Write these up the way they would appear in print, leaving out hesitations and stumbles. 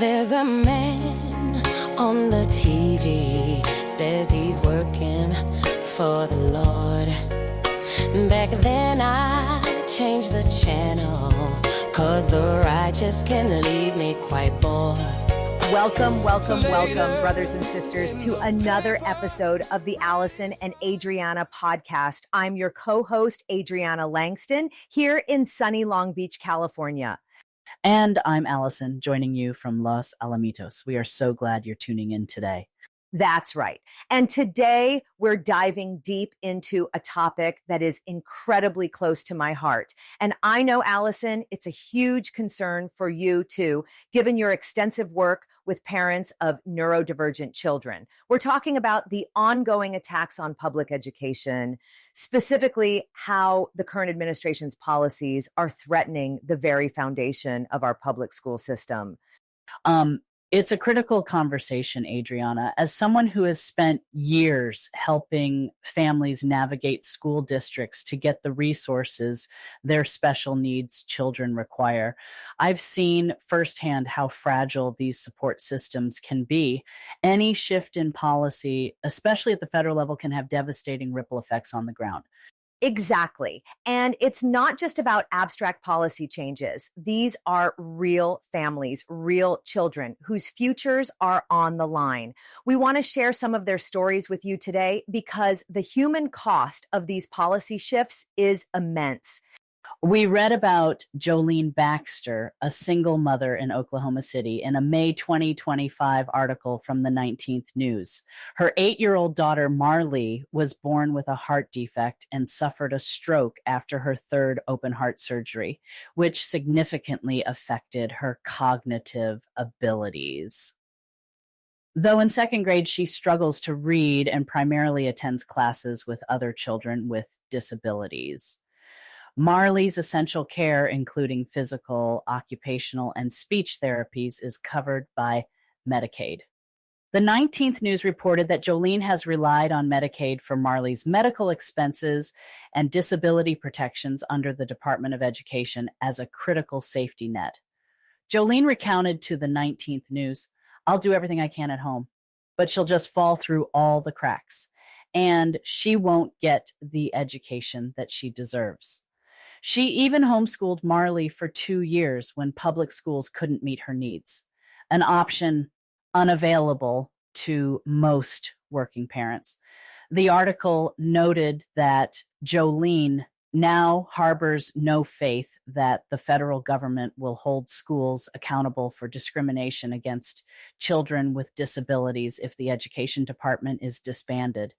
There's a man on the TV, says he's working for the Lord. Back then I changed the channel, 'cause the righteous can leave me quite bored. Welcome, brothers and sisters, to another episode of the Alison and Adreana podcast. I'm your co-host, Adreana Langston, here in sunny Long Beach, California. And I'm Alison, joining you from Los Alamitos. We are so glad you're tuning in today. That's right. And today we're diving deep into a topic that is incredibly close to my heart. And I know, Alison, it's a huge concern for you too, given your extensive work with parents of neurodivergent children. We're talking about the ongoing attacks on public education, specifically how the current administration's policies are threatening the very foundation of our public school system. It's a critical conversation, Adriana. As someone who has spent years helping families navigate school districts to get the resources their special needs children require, I've seen firsthand how fragile these support systems can be. Any shift in policy, especially at the federal level, can have devastating ripple effects on the ground. Exactly. And it's not just about abstract policy changes. These are real families, real children whose futures are on the line. We want to share some of their stories with you today because the human cost of these policy shifts is immense. We read about Jolene Baxter, a single mother in Oklahoma City, in a May 2025 article from the 19th News. Her 8-year-old daughter, Marley, was born with a heart defect and suffered a stroke after her third open heart surgery, which significantly affected her cognitive abilities. Though in second grade, she struggles to read and primarily attends classes with other children with disabilities. Marley's essential care, including physical, occupational, and speech therapies, is covered by Medicaid. The 19th News reported that Jolene has relied on Medicaid for Marley's medical expenses and disability protections under the Department of Education as a critical safety net. Jolene recounted to the 19th News, "I'll do everything I can at home, but she'll just fall through all the cracks, and she won't get the education that she deserves." She even homeschooled Marley for 2 years when public schools couldn't meet her needs, an option unavailable to most working parents. The article noted that Jolene now harbors no faith that the federal government will hold schools accountable for discrimination against children with disabilities if the education department is disbanded.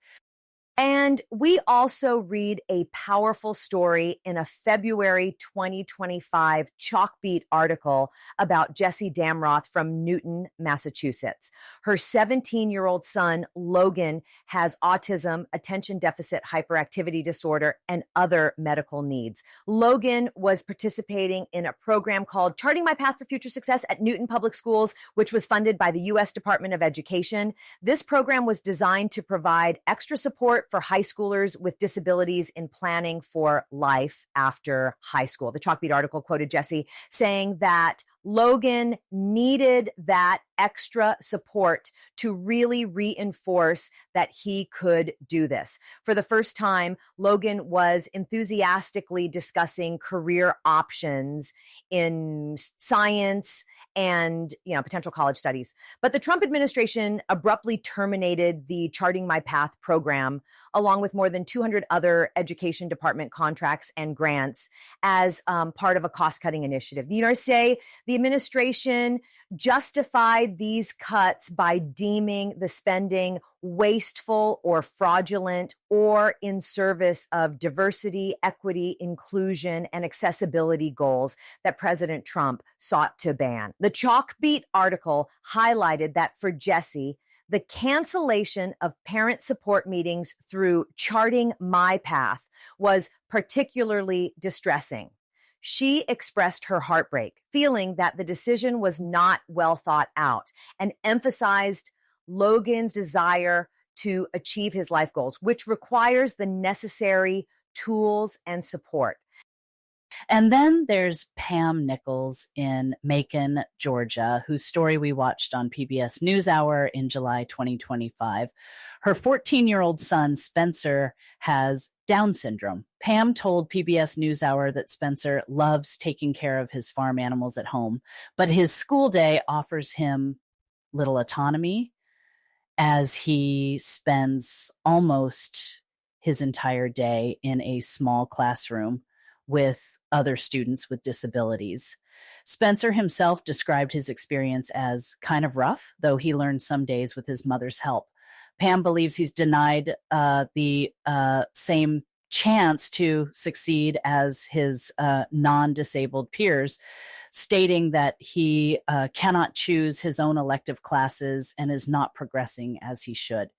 And we also read a powerful story in a February 2025 Chalkbeat article about Jessie Damroth from Newton, Massachusetts. Her 17-year-old son, Logan, has autism, attention deficit hyperactivity disorder, and other medical needs. Logan was participating in a program called Charting My Path for Future Success at Newton Public Schools, which was funded by the U.S. Department of Education. This program was designed to provide extra support for high schoolers with disabilities in planning for life after high school. The Chalkbeat article quoted Jessie saying that Logan needed that extra support to really reinforce that he could do this. For the first time, Logan was enthusiastically discussing career options in science and, potential college studies. But the Trump administration abruptly terminated the Charting My Path program, along with more than 200 other education department contracts and grants as part of a cost-cutting initiative. The administration justified these cuts by deeming the spending wasteful or fraudulent or in service of diversity, equity, inclusion, and accessibility goals that President Trump sought to ban. The Chalkbeat article highlighted that for Jessie, the cancellation of parent support meetings through Charting My Path was particularly distressing. She expressed her heartbreak, feeling that the decision was not well thought out, and emphasized Logan's desire to achieve his life goals, which requires the necessary tools and support. And then there's Pam Nichols in Macon, Georgia, whose story we watched on PBS NewsHour in July 2025. Her 14-year-old son, Spencer, has Down syndrome. Pam told PBS NewsHour that Spencer loves taking care of his farm animals at home, but his school day offers him little autonomy as he spends almost his entire day in a small classroom with other students with disabilities. Spencer himself described his experience as kind of rough, though he learned some days with his mother's help. Pam believes he's denied the same chance to succeed as his non-disabled peers, stating that he cannot choose his own elective classes and is not progressing as he should.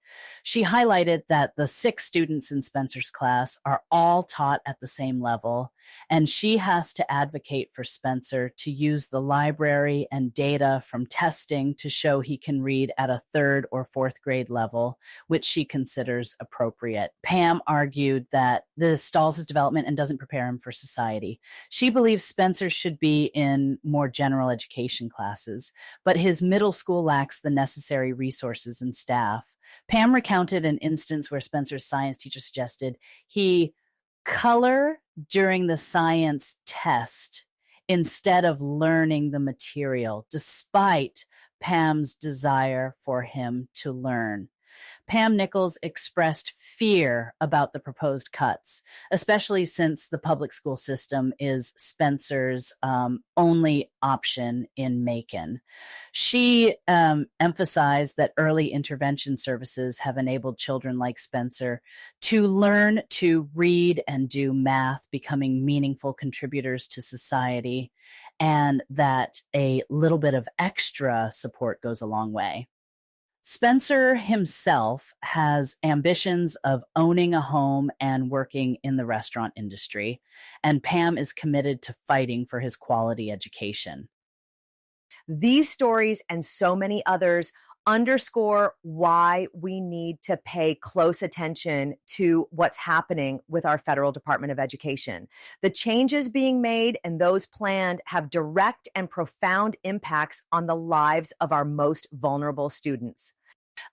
She highlighted that the 6 students in Spencer's class are all taught at the same level, and she has to advocate for Spencer to use the library and data from testing to show he can read at a 3rd or 4th grade level, which she considers appropriate. Pam argued that this stalls his development and doesn't prepare him for society. She believes Spencer should be in more general education classes, but his middle school lacks the necessary resources and staff. Pam recounted an instance where Spencer's science teacher suggested he color during the science test instead of learning the material, despite Pam's desire for him to learn. Pam Nichols expressed fear about the proposed cuts, especially since the public school system is Spencer's only option in Macon. She emphasized that early intervention services have enabled children like Spencer to learn to read and do math, becoming meaningful contributors to society, and that a little bit of extra support goes a long way. Spencer himself has ambitions of owning a home and working in the restaurant industry, and Pam is committed to fighting for his quality education. These stories and so many others underscore why we need to pay close attention to what's happening with our federal Department of Education. The changes being made and those planned have direct and profound impacts on the lives of our most vulnerable students.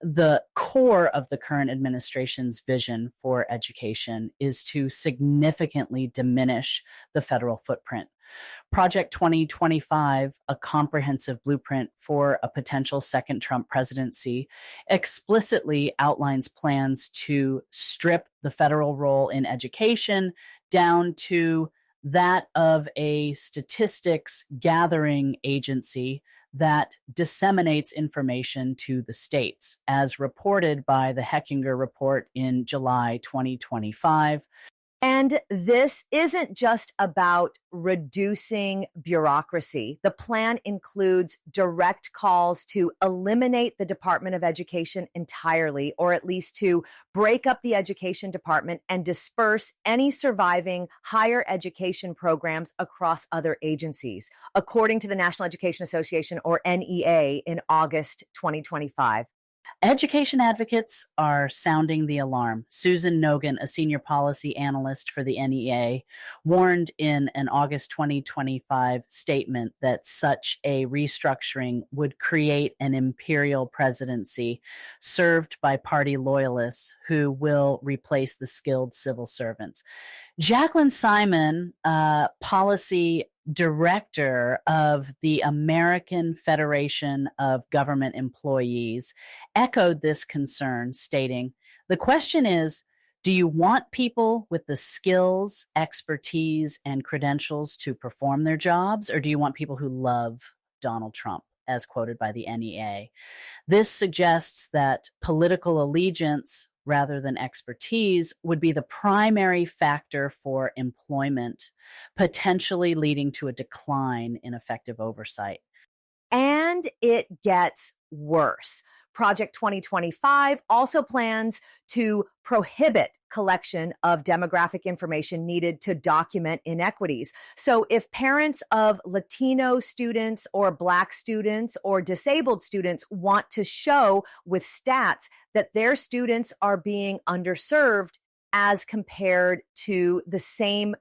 The core of the current administration's vision for education is to significantly diminish the federal footprint. Project 2025, a comprehensive blueprint for a potential second Trump presidency, explicitly outlines plans to strip the federal role in education down to that of a statistics gathering agency that disseminates information to the states, as reported by the Heckinger Report in July 2025. And this isn't just about reducing bureaucracy. The plan includes direct calls to eliminate the Department of Education entirely, or at least to break up the education department and disperse any surviving higher education programs across other agencies, according to the National Education Association, or NEA, in August 2025. Education advocates are sounding the alarm. Susan Nogan, a senior policy analyst for the NEA, warned in an August 2025 statement that such a restructuring would create an imperial presidency served by party loyalists who will replace the skilled civil servants. Jacqueline Simon, policy director of the American Federation of Government Employees, echoed this concern, stating, "The question is, do you want people with the skills, expertise, and credentials to perform their jobs, or do you want people who love Donald Trump?" as quoted by the NEA. This suggests that political allegiance rather than expertise would be the primary factor for employment, potentially leading to a decline in effective oversight. And it gets worse. Project 2025 also plans to prohibit collection of demographic information needed to document inequities. So if parents of Latino students or Black students or disabled students want to show with stats that their students are being underserved as compared to the same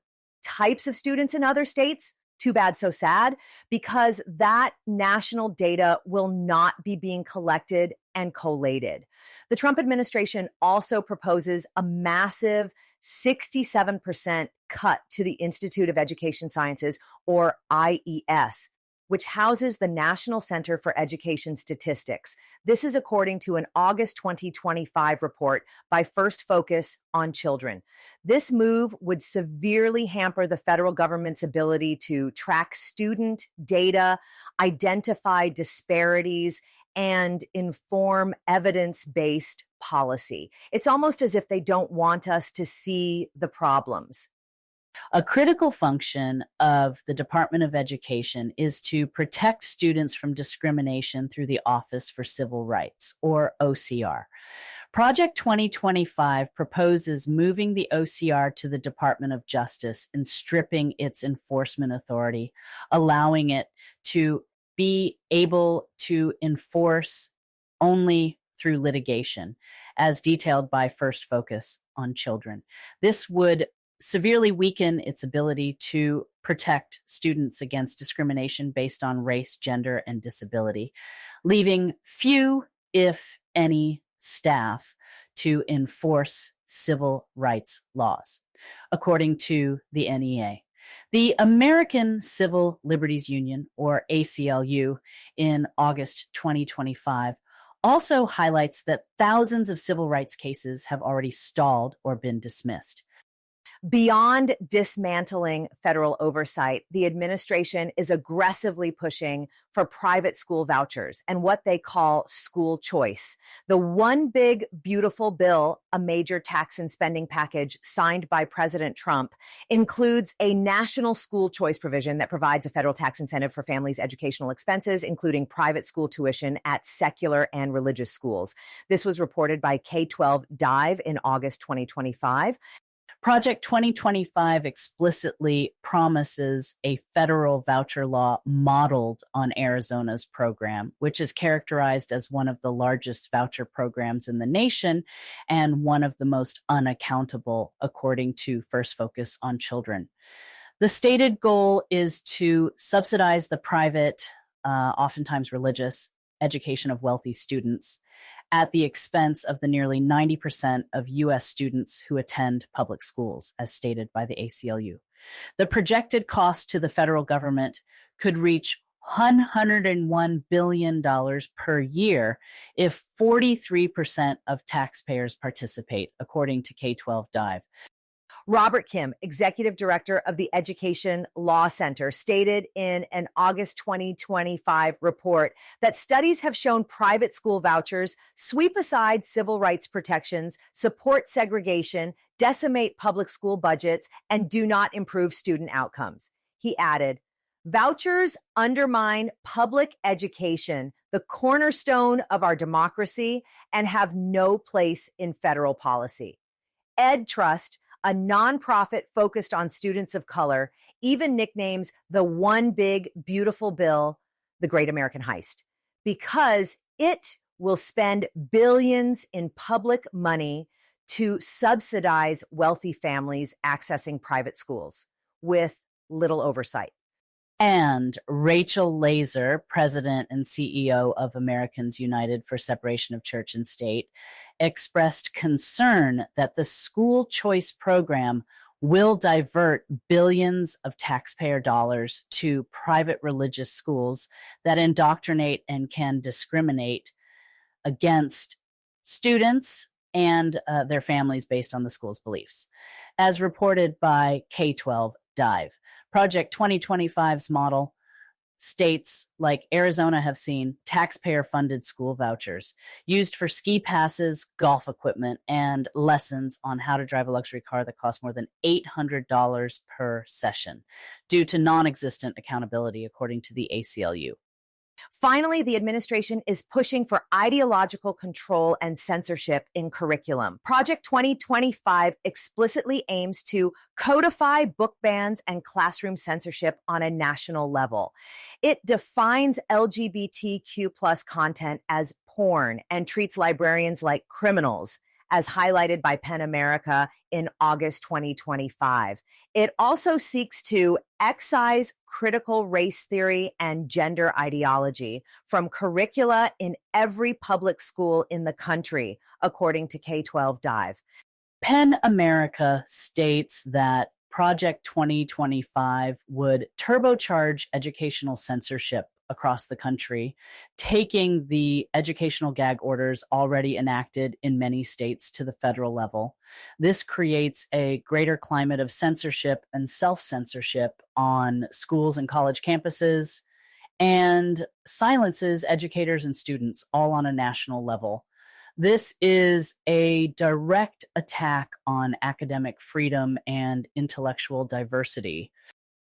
types of students in other states, too bad, so sad, because that national data will not be being collected and collated. The Trump administration also proposes a massive 67% cut to the Institute of Education Sciences, or IES, which houses the National Center for Education Statistics. This is according to an August 2025 report by First Focus on Children. This move would severely hamper the federal government's ability to track student data, identify disparities, and inform evidence-based policy. It's almost as if they don't want us to see the problems. A critical function of the Department of Education is to protect students from discrimination through the Office for Civil Rights, or OCR. Project 2025 proposes moving the OCR to the Department of Justice and stripping its enforcement authority, allowing it to be able to enforce only through litigation, as detailed by First Focus on Children. This would severely weaken its ability to protect students against discrimination based on race, gender, and disability, leaving few, if any, staff to enforce civil rights laws, according to the NEA. The American Civil Liberties Union, or ACLU, in August 2025, also highlights that thousands of civil rights cases have already stalled or been dismissed. Beyond dismantling federal oversight, the administration is aggressively pushing for private school vouchers and what they call school choice. The One Big Beautiful Bill, a major tax and spending package signed by President Trump, includes a national school choice provision that provides a federal tax incentive for families' educational expenses, including private school tuition at secular and religious schools. This was reported by K-12 Dive in August 2025. Project 2025 explicitly promises a federal voucher law modeled on Arizona's program, which is characterized as one of the largest voucher programs in the nation and one of the most unaccountable, according to First Focus on Children. The stated goal is to subsidize the private, oftentimes religious, education of wealthy students at the expense of the nearly 90% of U.S. students who attend public schools, as stated by the ACLU. The projected cost to the federal government could reach $101 billion per year if 43% of taxpayers participate, according to K-12 Dive. Robert Kim, executive director of the Education Law Center, stated in an August 2025 report that studies have shown private school vouchers sweep aside civil rights protections, support segregation, decimate public school budgets, and do not improve student outcomes. He added, vouchers undermine public education, the cornerstone of our democracy, and have no place in federal policy. Ed Trust, a nonprofit focused on students of color, even nicknames the One Big Beautiful Bill the Great American Heist, because it will spend billions in public money to subsidize wealthy families accessing private schools with little oversight. And Rachel Laser, president and CEO of Americans United for Separation of Church and State, expressed concern that the school choice program will divert billions of taxpayer dollars to private religious schools that indoctrinate and can discriminate against students and their families based on the school's beliefs. As reported by K-12 Dive, Project 2025's model states like Arizona have seen taxpayer-funded school vouchers used for ski passes, golf equipment, and lessons on how to drive a luxury car that costs more than $800 per session due to non-existent accountability, according to the ACLU. Finally, the administration is pushing for ideological control and censorship in curriculum. Project 2025 explicitly aims to codify book bans and classroom censorship on a national level. It defines LGBTQ+ content as porn and treats librarians like criminals as highlighted by PEN America in August 2025. It also seeks to excise critical race theory and gender ideology from curricula in every public school in the country, according to K-12 Dive. PEN America states that Project 2025 would turbocharge educational censorship across the country, taking the educational gag orders already enacted in many states to the federal level. This creates a greater climate of censorship and self-censorship on schools and college campuses, and silences educators and students all on a national level. This is a direct attack on academic freedom and intellectual diversity.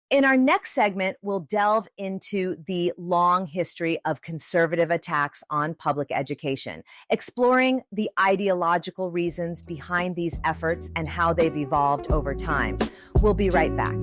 In our next segment, we'll delve into the long history of conservative attacks on public education, exploring the ideological reasons behind these efforts and how they've evolved over time. We'll be right back.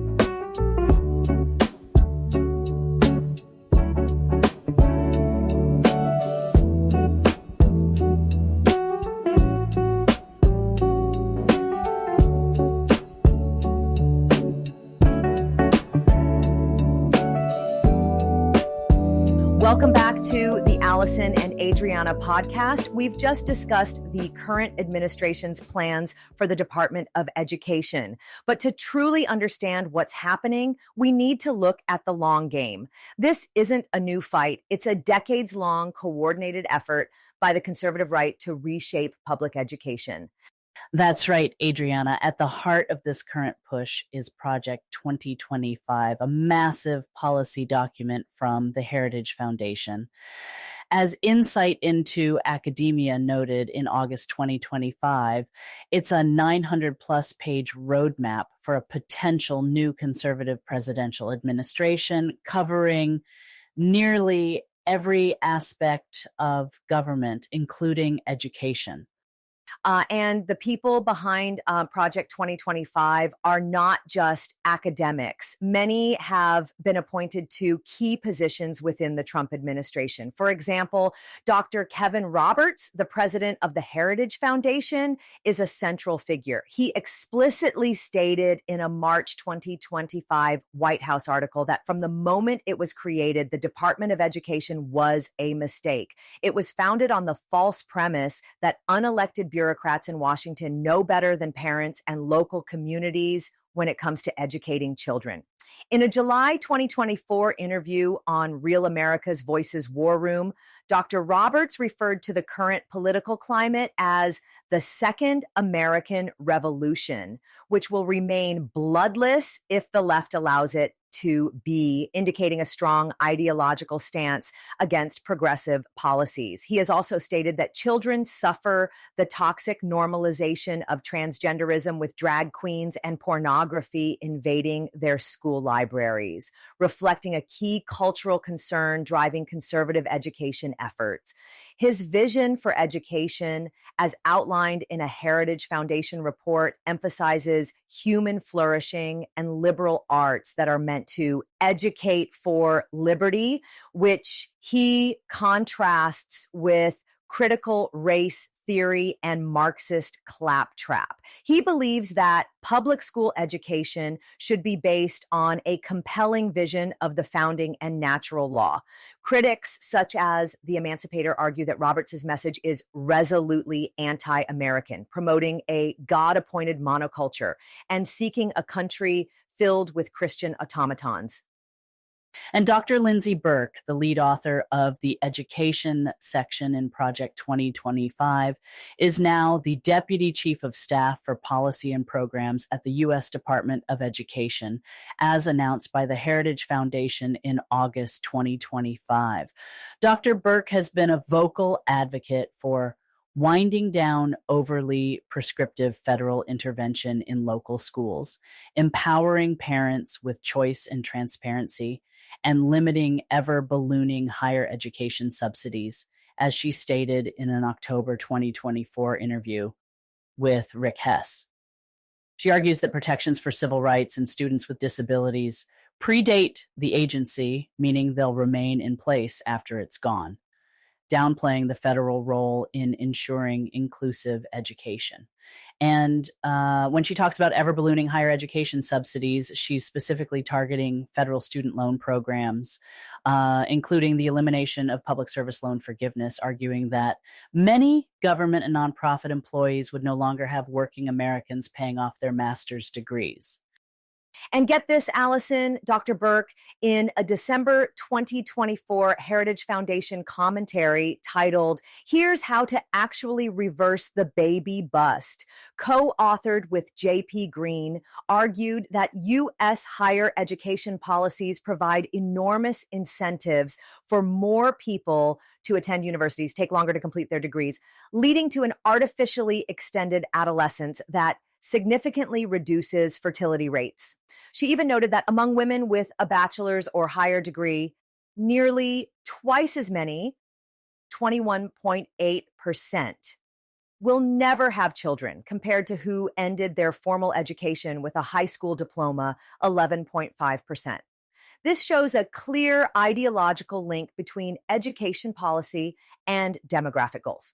Welcome back to the Alison and Adreana podcast. We've just discussed the current administration's plans for the Department of Education. But to truly understand what's happening, we need to look at the long game. This isn't a new fight. It's a decades-long coordinated effort by the conservative right to reshape public education. That's right, Adriana. At the heart of this current push is Project 2025, a massive policy document from the Heritage Foundation. As Insight into Academia noted in August 2025, it's a 900-plus page roadmap for a potential new conservative presidential administration covering nearly every aspect of government, including education. And the people behind Project 2025 are not just academics. Many have been appointed to key positions within the Trump administration. For example, Dr. Kevin Roberts, the president of the Heritage Foundation, is a central figure. He explicitly stated in a March 2025 White House article that from the moment it was created, the Department of Education was a mistake. It was founded on the false premise that unelected bureaucrats in Washington know better than parents and local communities when it comes to educating children. In a July 2024 interview on Real America's Voices War Room, Dr. Roberts referred to the current political climate as the Second American Revolution, which will remain bloodless if the left allows it to be, indicating a strong ideological stance against progressive policies. He has also stated that children suffer the toxic normalization of transgenderism with drag queens and pornography invading their school libraries, reflecting a key cultural concern driving conservative education efforts. His vision for education, as outlined in a Heritage Foundation report, emphasizes human flourishing and liberal arts that are meant to educate for liberty, which he contrasts with critical race theory and Marxist claptrap. He believes that public school education should be based on a compelling vision of the founding and natural law. Critics such as The Emancipator argue that Roberts' message is resolutely anti-American, promoting a God-appointed monoculture and seeking a country filled with Christian automatons. And Dr. Lindsay Burke, the lead author of the education section in Project 2025, is now the Deputy Chief of Staff for Policy and Programs at the U.S. Department of Education, as announced by the Heritage Foundation in August 2025. Dr. Burke has been a vocal advocate for winding down overly prescriptive federal intervention in local schools, empowering parents with choice and transparency, and limiting ever-ballooning higher education subsidies, as she stated in an October 2024 interview with Rick Hess. She argues that protections for civil rights and students with disabilities predate the agency, meaning they'll remain in place after it's gone. downplaying the federal role in ensuring inclusive education. And when she talks about ever-ballooning higher education subsidies, she's specifically targeting federal student loan programs, including the elimination of public service loan forgiveness, arguing that many government and nonprofit employees would no longer have working Americans paying off their master's degrees. And get this, Alison, Dr. Burke, in a December 2024 Heritage Foundation commentary titled, "Here's How to Actually Reverse the Baby Bust," co-authored with J.P. Green, argued that U.S. higher education policies provide enormous incentives for more people to attend universities, take longer to complete their degrees, leading to an artificially extended adolescence that significantly reduces fertility rates. She even noted that among women with a bachelor's or higher degree, nearly twice as many, 21.8%, will never have children compared to who ended their formal education with a high school diploma, 11.5%. This shows a clear ideological link between education policy and demographic goals.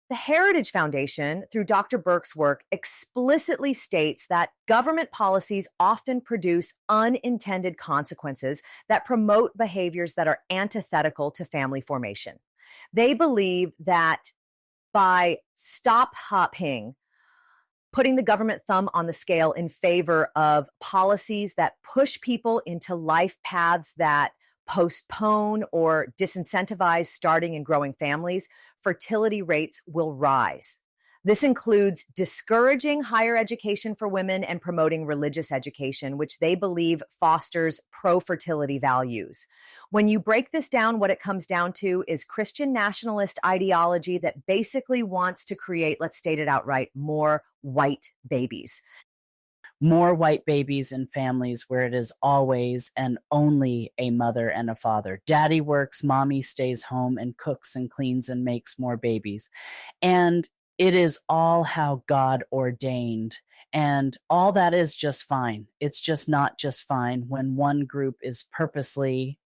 The Heritage Foundation, through Dr. Burke's work, explicitly states that government policies often produce unintended consequences that promote behaviors that are antithetical to family formation. They believe that by stop-hopping, putting the government thumb on the scale in favor of policies that push people into life paths that postpone or disincentivize starting and growing families, fertility rates will rise. This includes discouraging higher education for women and promoting religious education, which they believe fosters pro-fertility values. When you break this down, what it comes down to is Christian nationalist ideology that basically wants to create, let's state it outright, more white babies. More white babies in families where it is always and only a mother and a father. Daddy works, mommy stays home and cooks and cleans and makes more babies. And it is all how God ordained. And all that is just fine. It's just not just fine when one group is purposely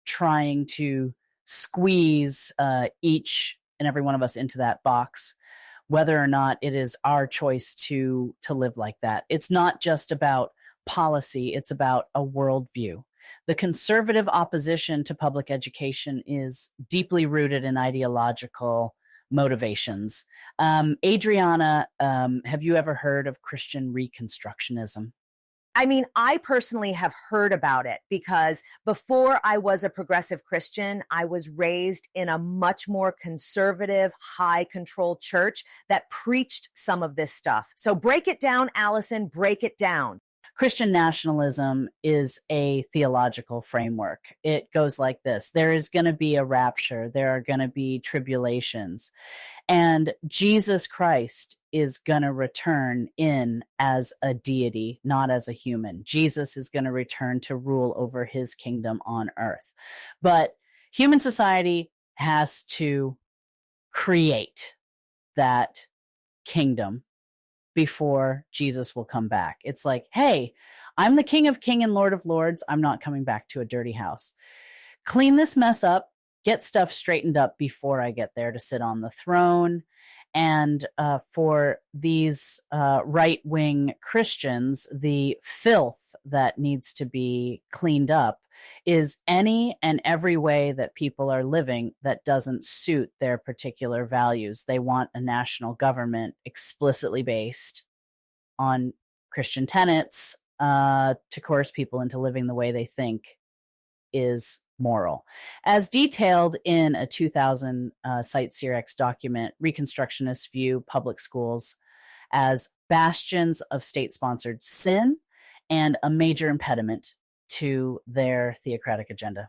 trying to squeeze each and every one of us into that box, whether or not it is our choice to live like that. It's not just about policy, it's about a worldview. The conservative opposition to public education is deeply rooted in ideological motivations. Adriana, have you ever heard of Christian Reconstructionism? I mean, I personally have heard about it because before I was a progressive Christian, I was raised in a much more conservative, high control church that preached some of this stuff. So break it down, Alison, break it down. Christian nationalism is a theological framework. It goes like this. There is going to be a rapture. There are going to be tribulations. And Jesus Christ is going to return in as a deity, not as a human. Jesus is going to return to rule over his kingdom on earth. But human society has to create that kingdom before Jesus will come back. It's like, hey, I'm the King of Kings and Lord of Lords. I'm not coming back to a dirty house. Clean this mess up, get stuff straightened up before I get there to sit on the throne. And for these right-wing Christians, the filth that needs to be cleaned up is any and every way that people are living that doesn't suit their particular values. They want a national government explicitly based on Christian tenets to coerce people into living the way they think is moral. As detailed in a 2000 Site Cirex document, Reconstructionists view public schools as bastions of state-sponsored sin and a major impediment to their theocratic agenda.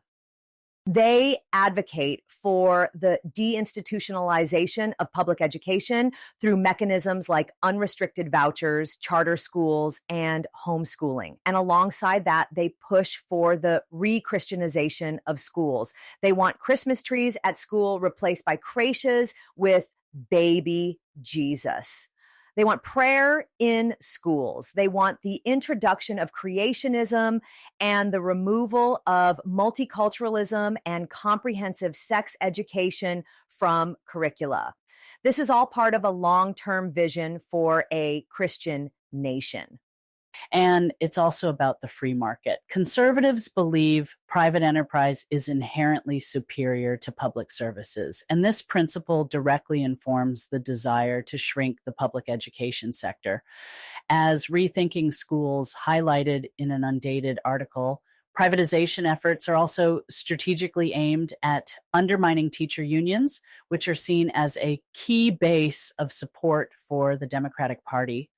They advocate for the deinstitutionalization of public education through mechanisms like unrestricted vouchers, charter schools, and homeschooling. And alongside that, they push for the re-Christianization of schools. They want Christmas trees at school replaced by creches with baby Jesus. They want prayer in schools. They want the introduction of creationism and the removal of multiculturalism and comprehensive sex education from curricula. This is all part of a long-term vision for a Christian nation. And it's also about the free market. Conservatives believe private enterprise is inherently superior to public services. And this principle directly informs the desire to shrink the public education sector. As Rethinking Schools highlighted in an undated article, privatization efforts are also strategically aimed at undermining teacher unions, which are seen as a key base of support for the Democratic Party.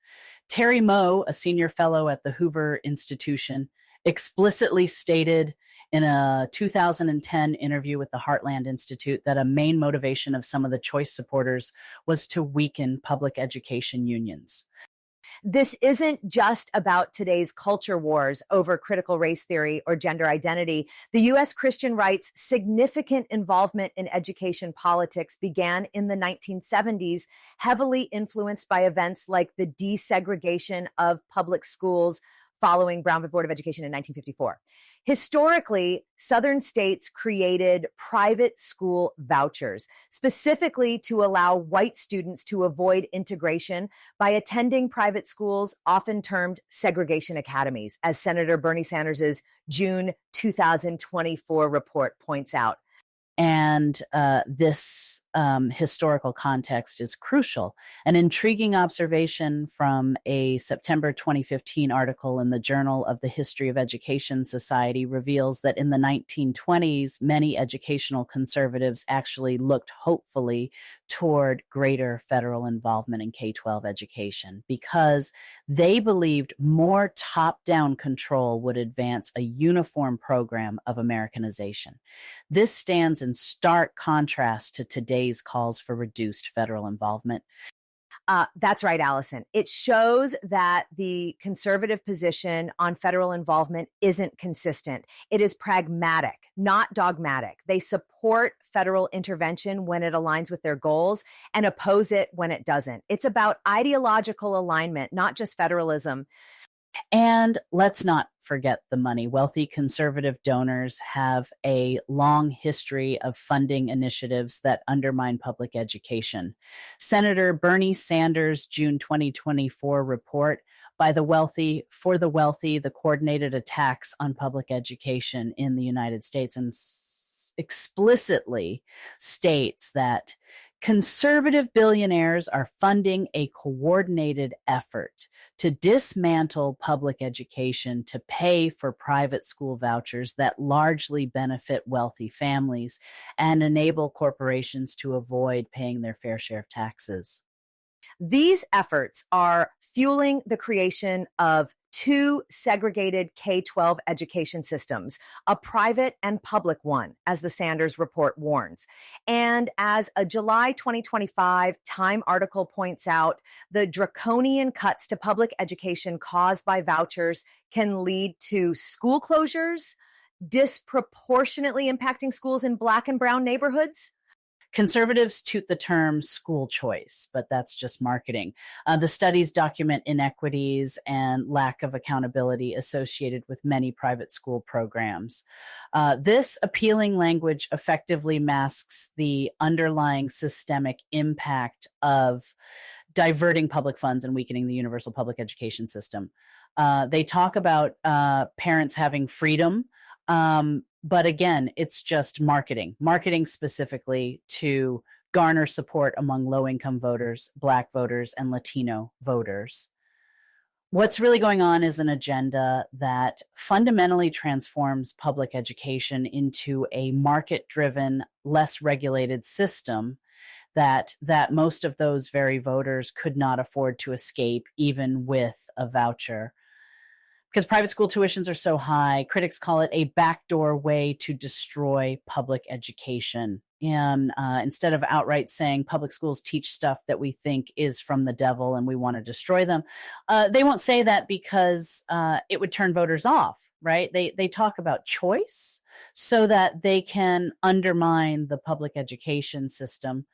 Terry Moe, a senior fellow at the Hoover Institution, explicitly stated in a 2010 interview with the Heartland Institute that a main motivation of some of the choice supporters was to weaken public education unions. This isn't just about today's culture wars over critical race theory or gender identity. The U.S. Christian right's significant involvement in education politics began in the 1970s, heavily influenced by events like the desegregation of public schools following Brown v. Board of Education in 1954. Historically, Southern states created private school vouchers, specifically to allow white students to avoid integration by attending private schools, often termed segregation academies, as Senator Bernie Sanders' June 2024 report points out. And this historical context is crucial. An intriguing observation from a September 2015 article in the Journal of the History of Education Society reveals that in the 1920s, many educational conservatives actually looked hopefully toward greater federal involvement in K-12 education because they believed more top-down control would advance a uniform program of Americanization. This stands in stark contrast to today's calls for reduced federal involvement. That's right, Alison. It shows that the conservative position on federal involvement isn't consistent. It is pragmatic, not dogmatic. They support federal intervention when it aligns with their goals and oppose it when it doesn't. It's about ideological alignment, not just federalism. And let's not forget the money. Wealthy conservative donors have a long history of funding initiatives that undermine public education. Senator Bernie Sanders' June 2024 report, By the Wealthy, for the Wealthy, the Coordinated Attacks on Public Education in the United States, and explicitly states that conservative billionaires are funding a coordinated effort to dismantle public education to pay for private school vouchers that largely benefit wealthy families and enable corporations to avoid paying their fair share of taxes. These efforts are fueling the creation of two segregated K-12 education systems, a private and public one, as the Sanders report warns. And as a July 2025 Time article points out, the draconian cuts to public education caused by vouchers can lead to school closures, disproportionately impacting schools in Black and brown neighborhoods. Conservatives toot the term school choice, but that's just marketing. The studies document inequities and lack of accountability associated with many private school programs. This appealing language effectively masks the underlying systemic impact of diverting public funds and weakening the universal public education system. They talk about parents having freedom, but again, it's just marketing specifically to garner support among low-income voters, Black voters, and Latino voters. What's really going on is an agenda that fundamentally transforms public education into a market-driven, less regulated system that most of those very voters could not afford to escape, even with a voucher. Because private school tuitions are so high, critics call it a backdoor way to destroy public education. And instead of outright saying public schools teach stuff that we think is from the devil and we want to destroy them, they won't say that because it would turn voters off, right? They talk about choice, so that they can undermine the public education system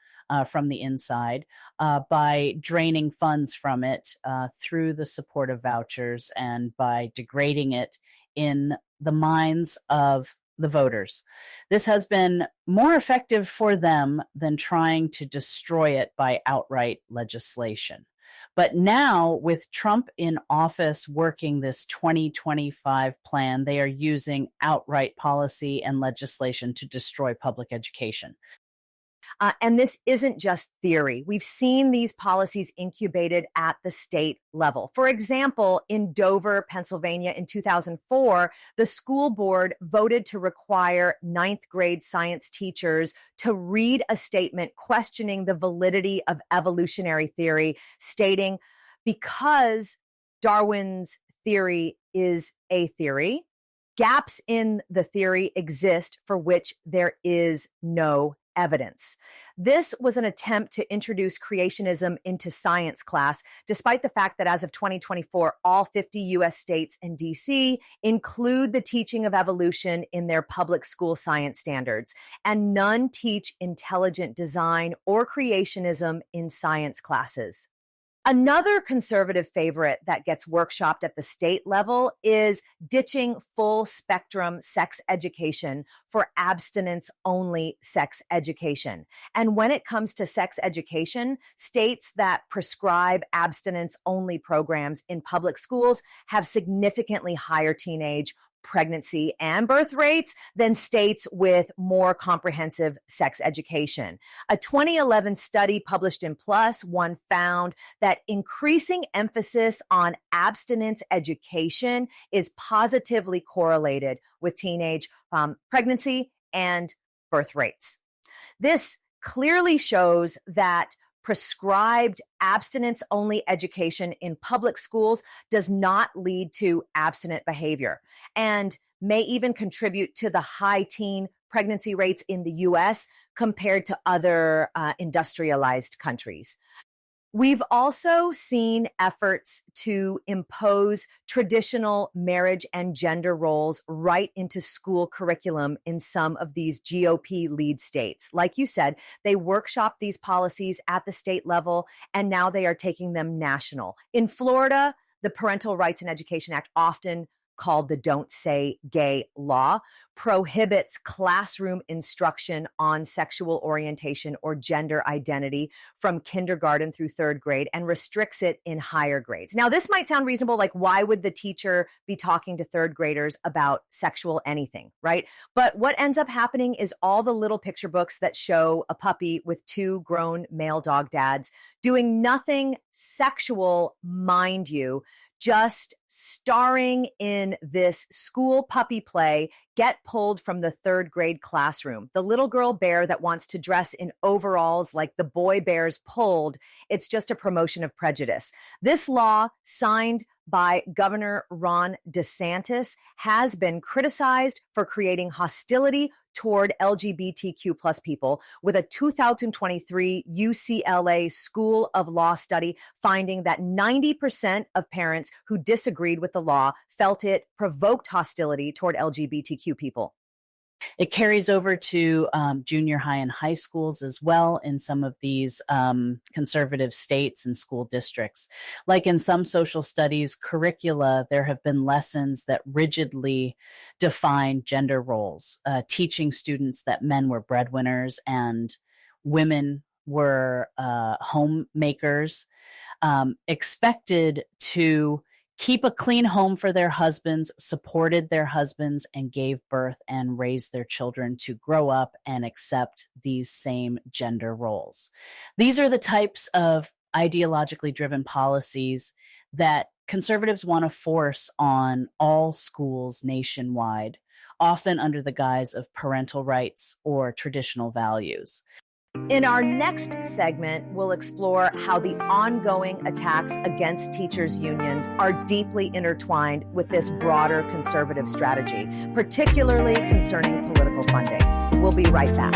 from the inside by draining funds from it through the support of vouchers and by degrading it in the minds of the voters. This has been more effective for them than trying to destroy it by outright legislation. But now, with Trump in office working this 2025 plan, they are using outright policy and legislation to destroy public education. And this isn't just theory. We've seen these policies incubated at the state level. For example, in Dover, Pennsylvania in 2004, the school board voted to require ninth grade science teachers to read a statement questioning the validity of evolutionary theory, stating, because Darwin's theory is a theory, gaps in the theory exist for which there is no evidence. This was an attempt to introduce creationism into science class, despite the fact that as of 2024, all 50 US states and DC include the teaching of evolution in their public school science standards, and none teach intelligent design or creationism in science classes. Another conservative favorite that gets workshopped at the state level is ditching full spectrum sex education for abstinence-only sex education. And when it comes to sex education, states that prescribe abstinence-only programs in public schools have significantly higher teenage pregnancy and birth rates than states with more comprehensive sex education. A 2011 study published in PLOS ONE found that increasing emphasis on abstinence education is positively correlated with teenage pregnancy and birth rates. This clearly shows that prescribed abstinence-only education in public schools does not lead to abstinent behavior and may even contribute to the high teen pregnancy rates in the US compared to other industrialized countries. We've also seen efforts to impose traditional marriage and gender roles right into school curriculum in some of these GOP lead states. Like you said, they workshop these policies at the state level, and now they are taking them national. In Florida, the Parental Rights and Education Act, often called the Don't Say Gay law, prohibits classroom instruction on sexual orientation or gender identity from kindergarten through third grade and restricts it in higher grades. Now, this might sound reasonable, like why would the teacher be talking to third graders about sexual anything, right? But what ends up happening is all the little picture books that show a puppy with two grown male dog dads doing nothing sexual, mind you, just starring in this school puppy play, get pulled from the third grade classroom. The little girl bear that wants to dress in overalls like the boy bears pulled, it's just a promotion of prejudice. This law, signed by Governor Ron DeSantis, has been criticized for creating hostility toward LGBTQ plus people, with a 2023 UCLA School of Law study finding that 90% of parents who disagreed with the law felt it provoked hostility toward LGBTQ people. It carries over to junior high and high schools as well in some of these conservative states and school districts. Like in some social studies curricula, there have been lessons that rigidly define gender roles, teaching students that men were breadwinners and women were homemakers, expected to keep a clean home for their husbands, supported their husbands, and gave birth and raised their children to grow up and accept these same gender roles. These are the types of ideologically driven policies that conservatives want to force on all schools nationwide, often under the guise of parental rights or traditional values. In our next segment, we'll explore how the ongoing attacks against teachers' unions are deeply intertwined with this broader conservative strategy, particularly concerning political funding. We'll be right back.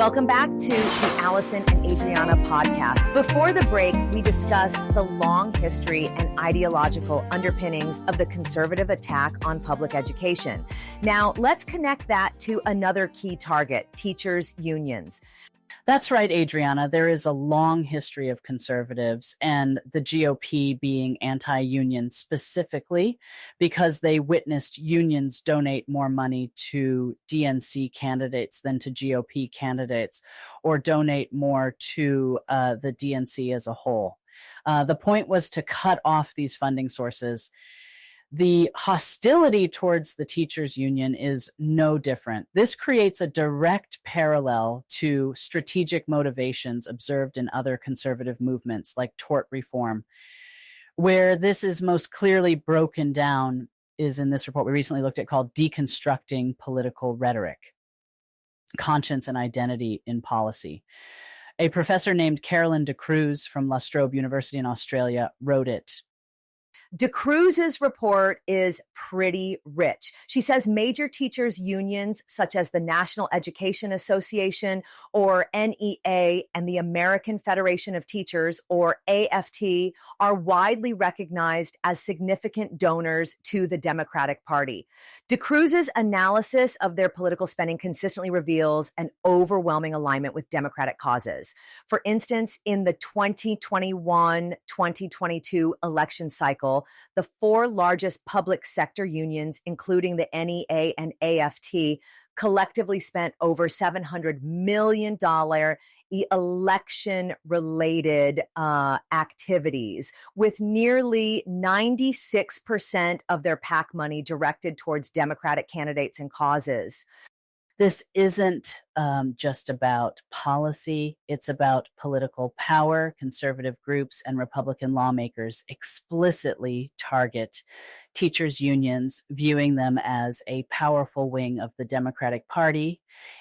Welcome back to the Alison and Adreana podcast. Before the break, we discussed the long history and ideological underpinnings of the conservative attack on public education. Now, let's connect that to another key target, teachers' unions. That's right, Adriana. There is a long history of conservatives and the GOP being anti-union specifically because they witnessed unions donate more money to DNC candidates than to GOP candidates, or donate more to the DNC as a whole. The point was to cut off these funding sources. The hostility towards the teachers' union is no different. This creates a direct parallel to strategic motivations observed in other conservative movements like tort reform. Where this is most clearly broken down is in this report we recently looked at called Deconstructing Political Rhetoric, Conscience and Identity in Policy. A professor named Carolyn de Cruz from La Trobe University in Australia wrote it. De Cruz's report is pretty rich. She says major teachers' unions, such as the National Education Association, or NEA, and the American Federation of Teachers, or AFT, are widely recognized as significant donors to the Democratic Party. De Cruz's analysis of their political spending consistently reveals an overwhelming alignment with Democratic causes. For instance, in the 2021-2022 election cycle, the four largest public sector unions, including the NEA and AFT, collectively spent over $700 million election-related activities, with nearly 96% of their PAC money directed towards Democratic candidates and causes. This isn't just about policy. It's about political power. Conservative groups and Republican lawmakers explicitly target teachers' unions, viewing them as a powerful wing of the Democratic Party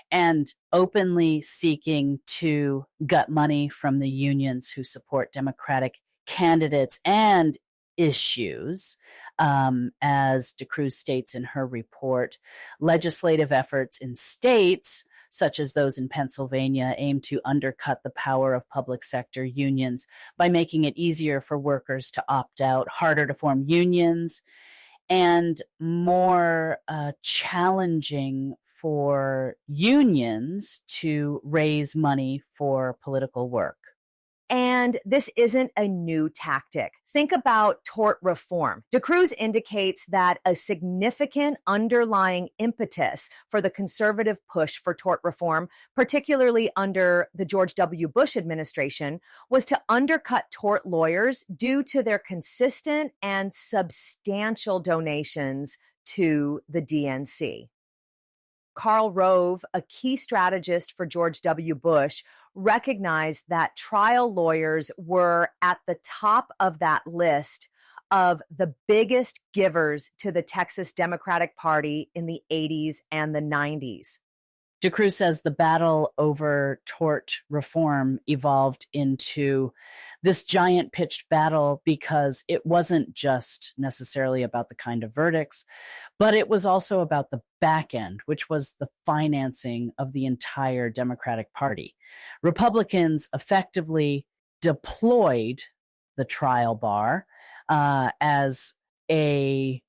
and openly seeking to gut money from the unions who support Democratic candidates and issues. As De Cruz states in her report, legislative efforts in states, such as those in Pennsylvania, aim to undercut the power of public sector unions by making it easier for workers to opt out, harder to form unions, and more challenging for unions to raise money for political work. And this isn't a new tactic. Think about tort reform. De Cruz indicates that a significant underlying impetus for the conservative push for tort reform, particularly under the George W. Bush administration, was to undercut tort lawyers due to their consistent and substantial donations to the DNC. Karl Rove, a key strategist for George W. Bush, recognized that trial lawyers were at the top of that list of the biggest givers to the Texas Democratic Party in the 80s and the 90s. De Cruz says the battle over tort reform evolved into this giant pitched battle because it wasn't just necessarily about the kind of verdicts, but it was also about the back end, which was the financing of the entire Democratic Party. Republicans effectively deployed the trial bar as a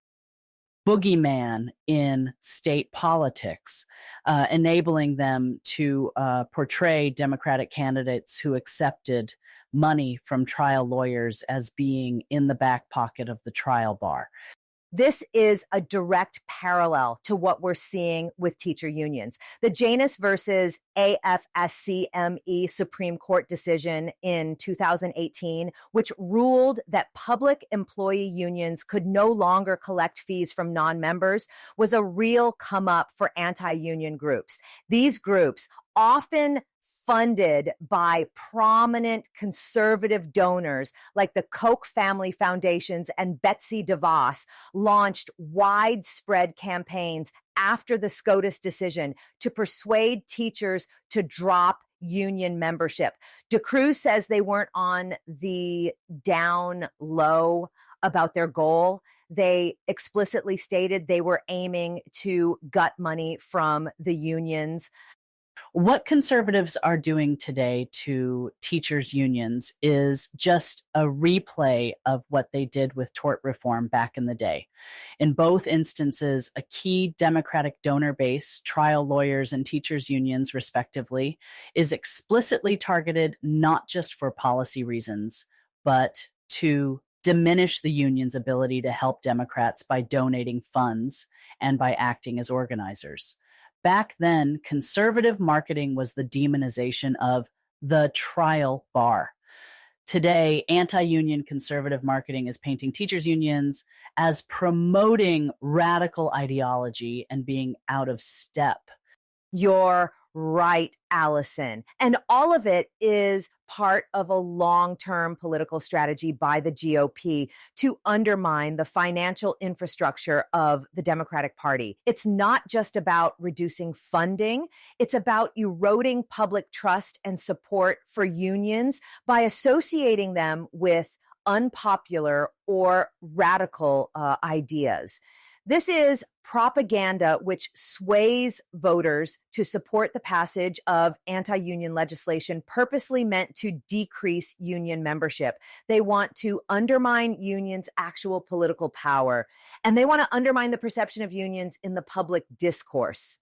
boogeyman in state politics, enabling them to portray Democratic candidates who accepted money from trial lawyers as being in the back pocket of the trial bar. This is a direct parallel to what we're seeing with teacher unions. The Janus versus AFSCME Supreme Court decision in 2018, which ruled that public employee unions could no longer collect fees from non-members, was a real come up for anti-union groups. These groups, often funded by prominent conservative donors like the Koch family foundations and Betsy DeVos, launched widespread campaigns after the SCOTUS decision to persuade teachers to drop union membership. De Cruz says they weren't on the down low about their goal. They explicitly stated they were aiming to gut money from the unions. What conservatives are doing today to teachers' unions is just a replay of what they did with tort reform back in the day. In both instances, a key Democratic donor base, trial lawyers and teachers' unions, respectively, is explicitly targeted not just for policy reasons, but to diminish the union's ability to help Democrats by donating funds and by acting as organizers. Back then, conservative marketing was the demonization of the trial bar. Today, anti-union conservative marketing is painting teachers' unions as promoting radical ideology and being out of step. You're right, Alison. And all of it is part of a long-term political strategy by the GOP to undermine the financial infrastructure of the Democratic Party. It's not just about reducing funding. It's about eroding public trust and support for unions by associating them with unpopular or radical ideas. This is propaganda which sways voters to support the passage of anti-union legislation purposely meant to decrease union membership. They want to undermine unions' actual political power, and they want to undermine the perception of unions in the public discourse.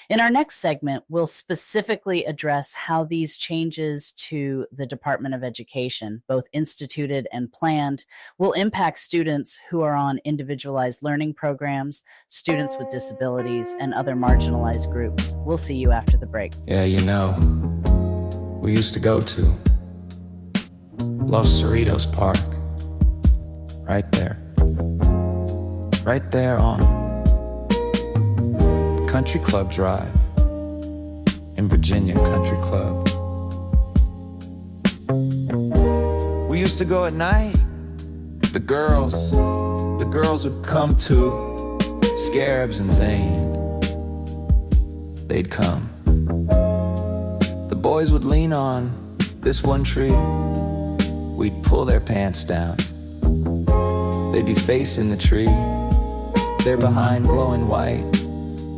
In our next segment, we'll specifically address how these changes to the Department of Education, both instituted and planned, will impact students who are on individualized learning programs, students with disabilities, and other marginalized groups. We'll see you after the break. Yeah, you know, we used to go to Los Cerritos Park. Right there on Country Club Drive in Virginia Country Club. We used to go at night. The girls would come to Scarabs and Zane. They'd come. The boys would lean on this one tree. We'd pull their pants down. They'd be facing the tree. They're behind glowing white.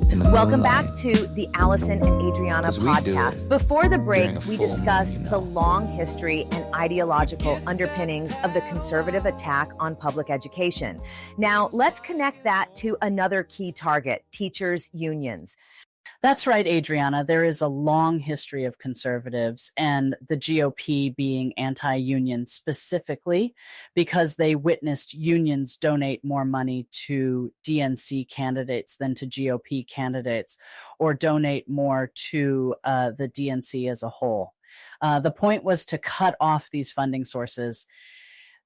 Welcome back to the Alison and Adreana podcast. Before the break, we discussed the long history and ideological underpinnings of the conservative attack on public education. Now, let's connect that to another key target, teachers' unions. That's right, Adriana. There is a long history of conservatives and the GOP being anti-union specifically because they witnessed unions donate more money to DNC candidates than to GOP candidates, or donate more to the DNC as a whole. The point was to cut off these funding sources.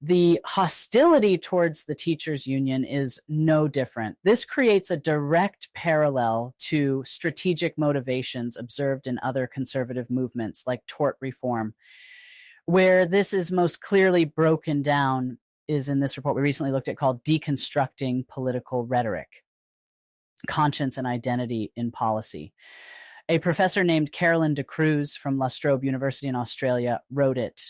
The hostility towards the teachers' union is no different. This creates a direct parallel to strategic motivations observed in other conservative movements like tort reform. Where this is most clearly broken down is in this report we recently looked at called Deconstructing Political Rhetoric, Conscience and Identity in Policy. A professor named Carolyn de Cruz from La Trobe University in Australia wrote it.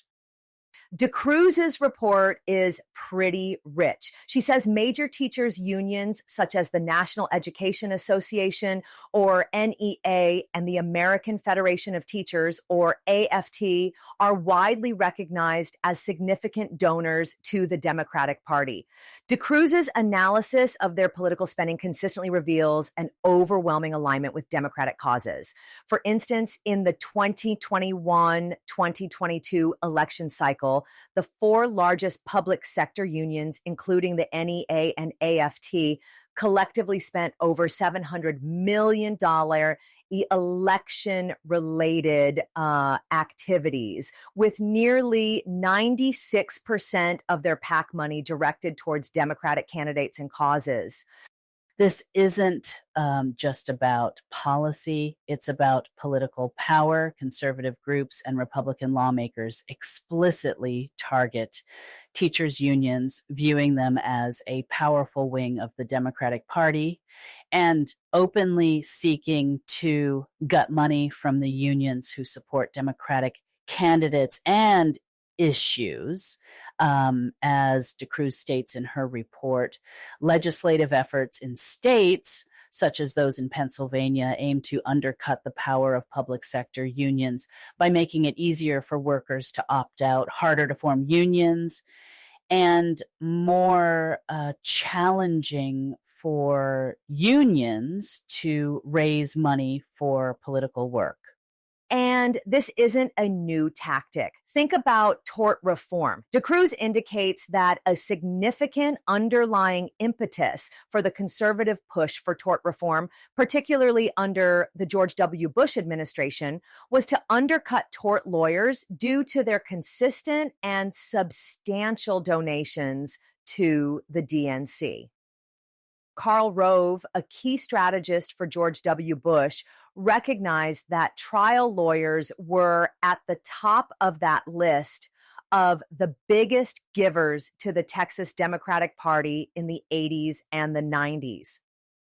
De Cruz's report is pretty rich. She says major teachers' unions, such as the National Education Association, or NEA, and the American Federation of Teachers, or AFT, are widely recognized as significant donors to the Democratic Party. De Cruz's analysis of their political spending consistently reveals an overwhelming alignment with Democratic causes. For instance, in the 2021-2022 election cycle, the four largest public sector unions, including the NEA and AFT, collectively spent over $700 million election-related activities, with nearly 96% of their PAC money directed towards Democratic candidates and causes. This isn't just about policy. It's about political power. Conservative groups and Republican lawmakers explicitly target teachers' unions, viewing them as a powerful wing of the Democratic Party and openly seeking to gut money from the unions who support Democratic candidates and issues. As de Cruz states in her report, legislative efforts in states such as those in Pennsylvania, aim to undercut the power of public sector unions by making it easier for workers to opt out, harder to form unions, and more challenging for unions to raise money for political work. And this isn't a new tactic. Think about tort reform. DeCruz indicates that a significant underlying impetus for the conservative push for tort reform, particularly under the George W. Bush administration, was to undercut tort lawyers due to their consistent and substantial donations to the DNC. Karl Rove, a key strategist for George W. Bush, recognized that trial lawyers were at the top of that list of the biggest givers to the Texas Democratic Party in the 80s and the 90s.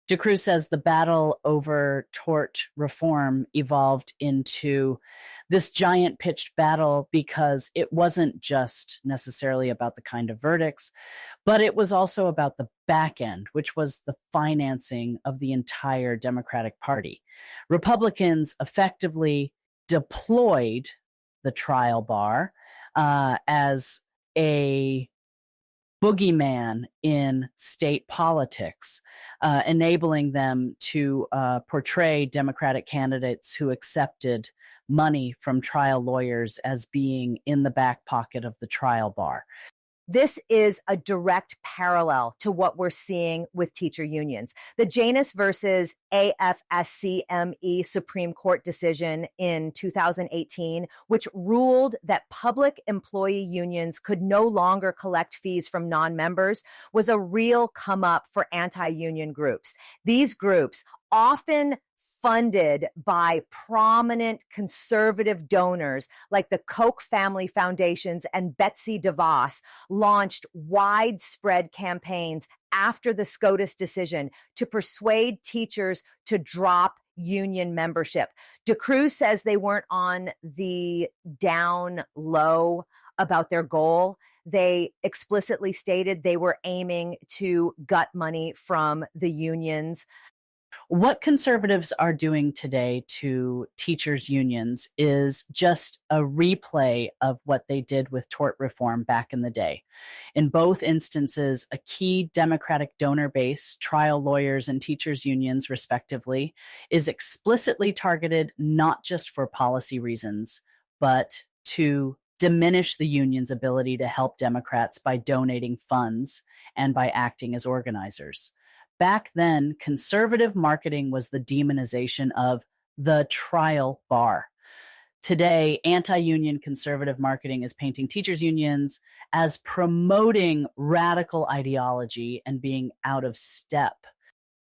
DeCruz says the battle over tort reform evolved into this giant pitched battle because it wasn't just necessarily about the kind of verdicts, but it was also about the back end, which was the financing of the entire Democratic Party. Republicans effectively deployed the trial bar as a boogeyman in state politics, enabling them to portray Democratic candidates who accepted money from trial lawyers as being in the back pocket of the trial bar. This is a direct parallel to what we're seeing with teacher unions. The Janus versus AFSCME Supreme Court decision in 2018, which ruled that public employee unions could no longer collect fees from non-members, was a real come up for anti-union groups. These groups, often funded by prominent conservative donors like the Koch family foundations and Betsy DeVos, launched widespread campaigns after the SCOTUS decision to persuade teachers to drop union membership. DeCruz says they weren't on the down low about their goal. They explicitly stated they were aiming to gut money from the unions. What conservatives are doing today to teachers' unions is just a replay of what they did with tort reform back in the day. In both instances, a key Democratic donor base, trial lawyers and teachers' unions, respectively, is explicitly targeted not just for policy reasons, but to diminish the union's ability to help Democrats by donating funds and by acting as organizers. Back then, conservative marketing was the demonization of the trial bar. Today, anti-union conservative marketing is painting teachers' unions as promoting radical ideology and being out of step.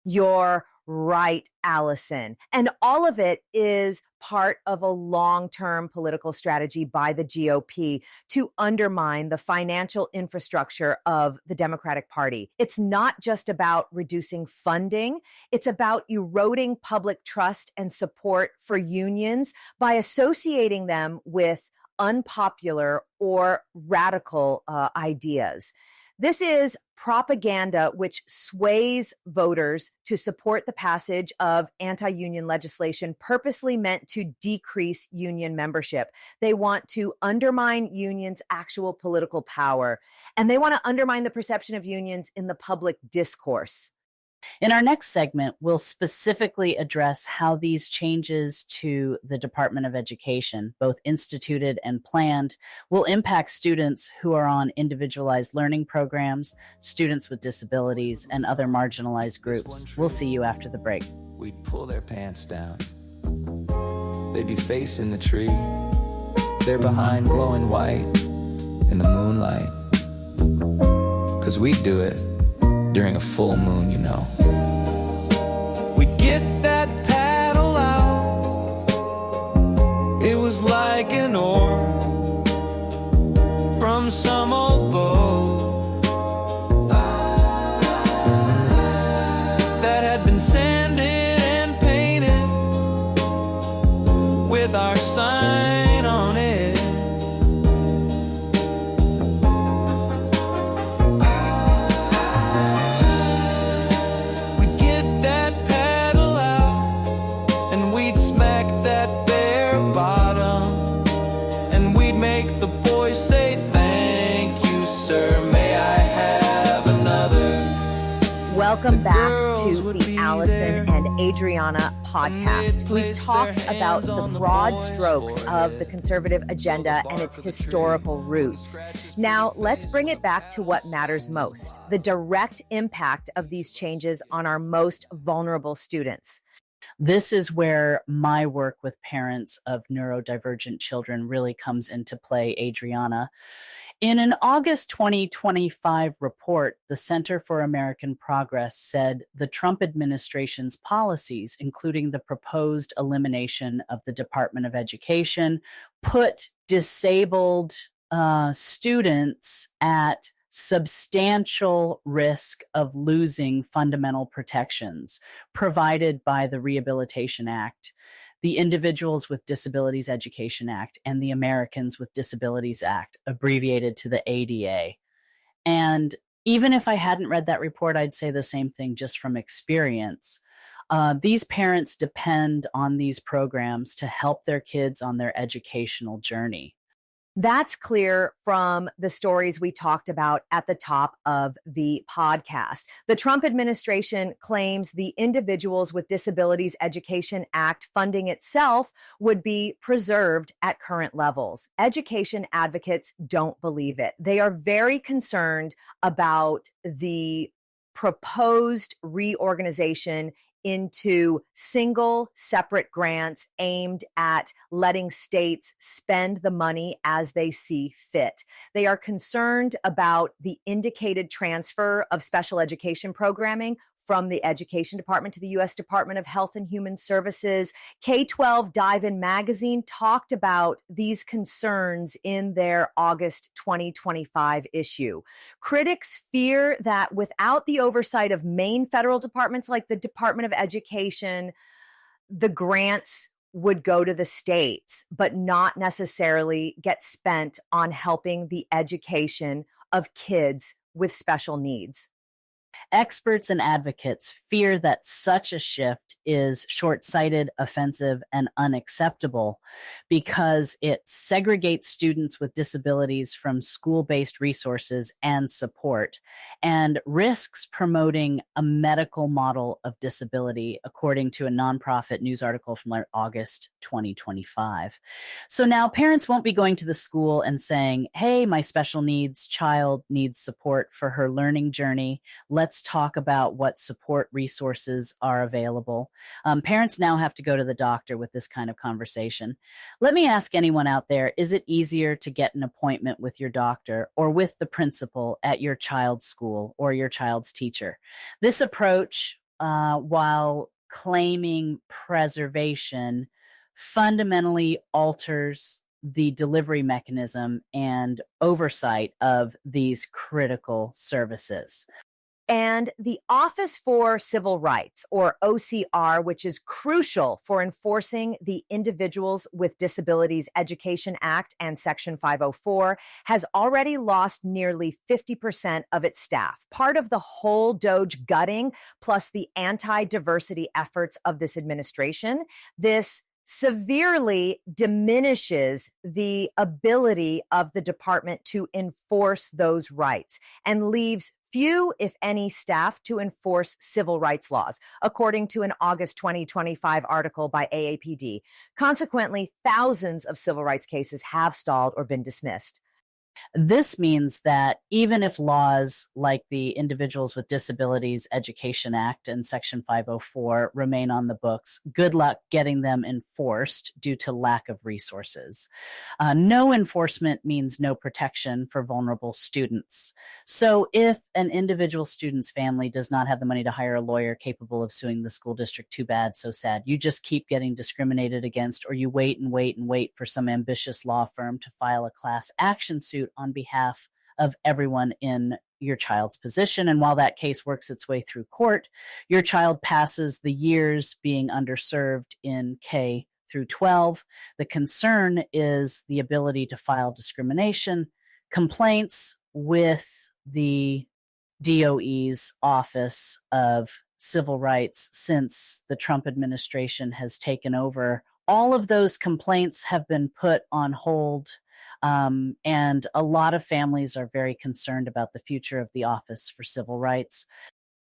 You're right, Alison. And all of it is part of a long-term political strategy by the GOP to undermine the financial infrastructure of the Democratic Party. It's not just about reducing funding. It's about eroding public trust and support for unions by associating them with unpopular or radical ideas. This is propaganda which sways voters to support the passage of anti-union legislation purposely meant to decrease union membership. They want to undermine unions' actual political power, and they want to undermine the perception of unions in the public discourse. In our next segment, we'll specifically address how these changes to the Department of Education, both instituted and planned, will impact students who are on individualized learning programs, students with disabilities, and other marginalized groups. We'll see you after the break. We'd pull their pants down. They'd be facing the tree. They're behind glowing white in the moonlight. 'Cause we'd do it during a full moon, you know. We'd get that paddle out. It was like an oar from some old boat that had been sanded and painted with our sign on it. Welcome back to the Alison and Adreana podcast. We've talked about the broad strokes of the conservative agenda and its historical roots. Now, let's bring it back to what matters most, the direct impact of these changes on our most vulnerable students. This is where my work with parents of neurodivergent children really comes into play, Adreana. In an August 2025 report, the Center for American Progress said the Trump administration's policies, including the proposed elimination of the Department of Education, put disabled students at substantial risk of losing fundamental protections provided by the Rehabilitation Act, the Individuals with Disabilities Education Act, and the Americans with Disabilities Act, abbreviated to the ADA. And even if I hadn't read that report, I'd say the same thing just from experience. These parents depend on these programs to help their kids on their educational journey. That's clear from the stories we talked about at the top of the podcast. The Trump administration claims the Individuals with Disabilities Education Act funding itself would be preserved at current levels. Education advocates don't believe it. They are very concerned about the proposed reorganization into single separate grants aimed at letting states spend the money as they see fit. They are concerned about the indicated transfer of special education programming from the Education Department to the U.S. Department of Health and Human Services. K-12 Dive-In magazine talked about these concerns in their August 2025 issue. Critics fear that without the oversight of main federal departments like the Department of Education, the grants would go to the states, but not necessarily get spent on helping the education of kids with special needs. Experts and advocates fear that such a shift is short-sighted, offensive, and unacceptable because it segregates students with disabilities from school-based resources and support and risks promoting a medical model of disability, according to a nonprofit news article from August 2025. So now parents won't be going to the school and saying, hey, my special needs child needs support for her learning journey. Let's talk about what support resources are available. Parents now have to go to the doctor with this kind of conversation. Let me ask anyone out there, is it easier to get an appointment with your doctor or with the principal at your child's school or your child's teacher? This approach, while claiming preservation, fundamentally alters the delivery mechanism and oversight of these critical services. And the Office for Civil Rights, or OCR, which is crucial for enforcing the Individuals with Disabilities Education Act and Section 504, has already lost nearly 50% of its staff. Part of the whole DOGE gutting, plus the anti-diversity efforts of this administration, this severely diminishes the ability of the department to enforce those rights and leaves few, if any, staff to enforce civil rights laws, according to an August 2025 article by AAPD. Consequently, thousands of civil rights cases have stalled or been dismissed. This means that even if laws like the Individuals with Disabilities Education Act and Section 504 remain on the books, good luck getting them enforced due to lack of resources. No enforcement means no protection for vulnerable students. So if an individual student's family does not have the money to hire a lawyer capable of suing the school district, too bad, so sad. You just keep getting discriminated against, or you wait and wait and wait for some ambitious law firm to file a class action suit on behalf of everyone in your child's position. And while that case works its way through court, your child passes the years being underserved in K through 12. The concern is the ability to file discrimination complaints with the DOE's Office of Civil Rights since the Trump administration has taken over. All of those complaints have been put on hold. And a lot of families are very concerned about the future of the Office for Civil Rights.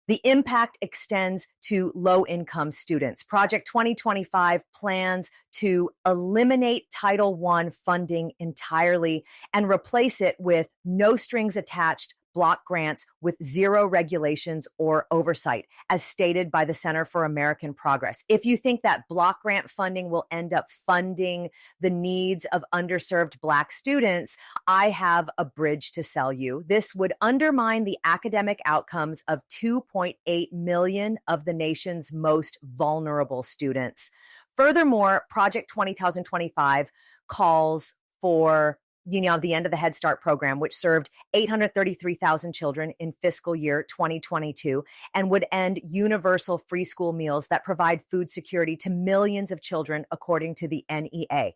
The impact extends to low-income students. Project 2025 plans to eliminate Title I funding entirely and replace it with no strings attached block grants with zero regulations or oversight, as stated by the Center for American Progress. If you think that block grant funding will end up funding the needs of underserved Black students, I have a bridge to sell you. This would undermine the academic outcomes of 2.8 million of the nation's most vulnerable students. Furthermore, Project 2025 calls for the end of the Head Start program, which served 833,000 children in fiscal year 2022 and would end universal free school meals that provide food security to millions of children, according to the NEA.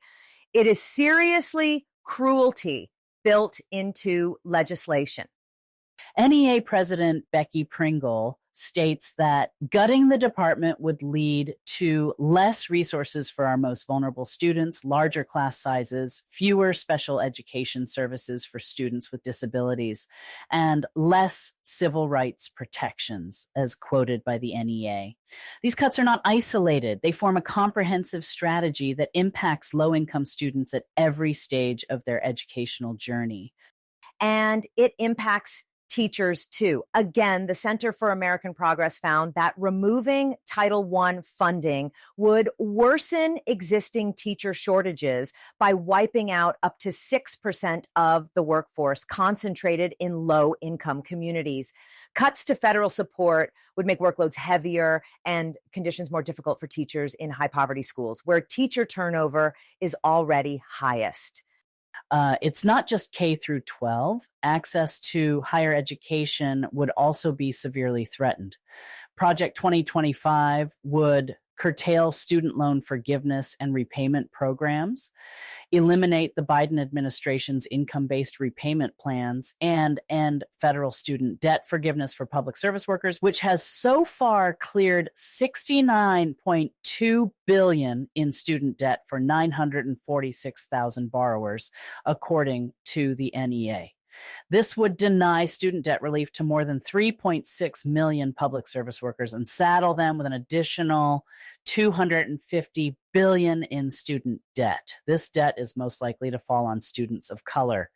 It is seriously cruelty built into legislation. NEA President Becky Pringle states that gutting the department would lead to less resources for our most vulnerable students, larger class sizes, fewer special education services for students with disabilities, and less civil rights protections, as quoted by the NEA. These cuts are not isolated. They form a comprehensive strategy that impacts low-income students at every stage of their educational journey. And it impacts teachers too. Again, the Center for American Progress found that removing Title I funding would worsen existing teacher shortages by wiping out up to 6% of the workforce concentrated in low-income communities. Cuts to federal support would make workloads heavier and conditions more difficult for teachers in high-poverty schools, where teacher turnover is already highest. It's not just K through 12. Access to higher education would also be severely threatened. Project 2025 would curtail student loan forgiveness and repayment programs, eliminate the Biden administration's income-based repayment plans, and end federal student debt forgiveness for public service workers, which has so far cleared $69.2 billion in student debt for 946,000 borrowers, according to the NEA. This would deny student debt relief to more than 3.6 million public service workers and saddle them with an additional $250 billion in student debt. This debt is most likely to fall on students of color.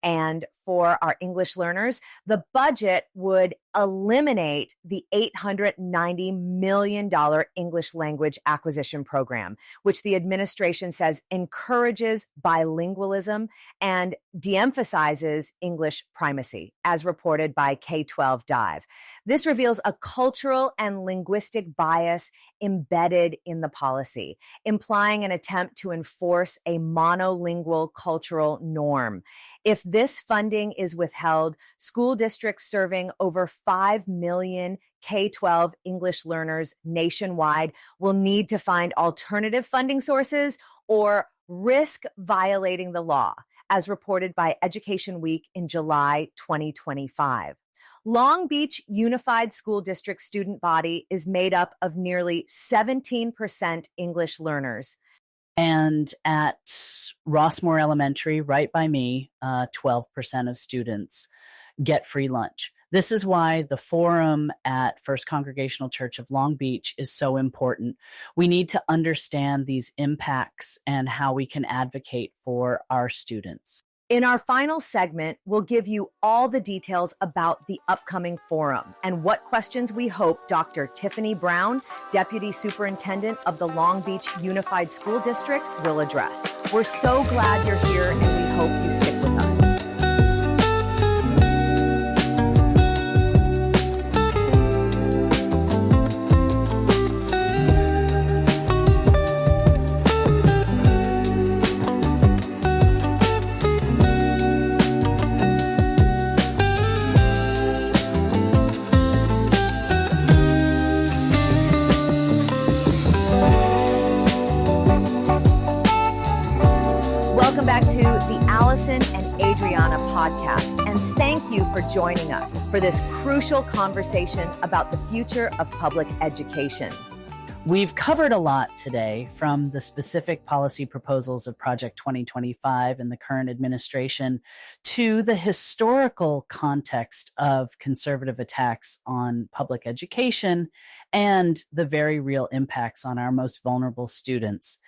And for our English learners, the budget would eliminate the $890 million English language acquisition program, which the administration says encourages bilingualism and de-emphasizes English primacy, as reported by K-12 Dive. This reveals a cultural and linguistic bias embedded in the policy, implying an attempt to enforce a monolingual cultural norm. If this funding is withheld, school districts serving over 5 million K-12 English learners nationwide will need to find alternative funding sources or risk violating the law, as reported by Education Week in July 2025. Long Beach Unified School District student body is made up of nearly 17% English learners. And at Rossmore Elementary, right by me, 12% of students get free lunch. This is why the forum at First Congregational Church of Long Beach is so important. We need to understand these impacts and how we can advocate for our students. In our final segment, we'll give you all the details about the upcoming forum and what questions we hope Dr. Tiffany Brown, Deputy Superintendent of the Long Beach Unified School District, will address. We're so glad you're here, and we hope you stick with us. Welcome back to the Alison and Adreana podcast, and thank you for joining us for this crucial conversation about the future of public education. We've covered a lot today, from the specific policy proposals of Project 2025 and the current administration to the historical context of conservative attacks on public education and the very real impacts on our most vulnerable students.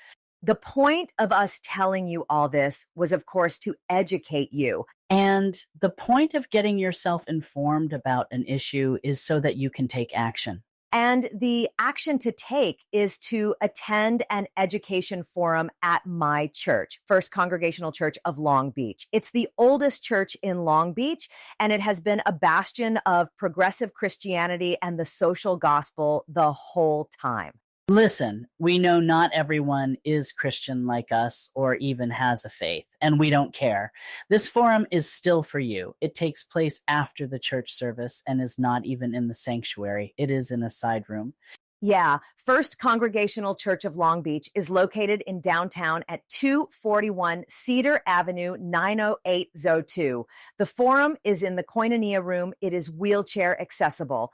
The point of us telling you all this was, of course, to educate you. And the point of getting yourself informed about an issue is so that you can take action. And the action to take is to attend an education forum at my church, First Congregational Church of Long Beach. It's the oldest church in Long Beach, and it has been a bastion of progressive Christianity and the social gospel the whole time. Listen, we know not everyone is Christian like us or even has a faith, and we don't care. This forum is still for you. It takes place after the church service and is not even in the sanctuary. It is in a side room. Yeah, First Congregational Church of Long Beach is located in downtown at 241 Cedar Avenue, 90802. The forum is in the Koinonia Room. It is wheelchair accessible.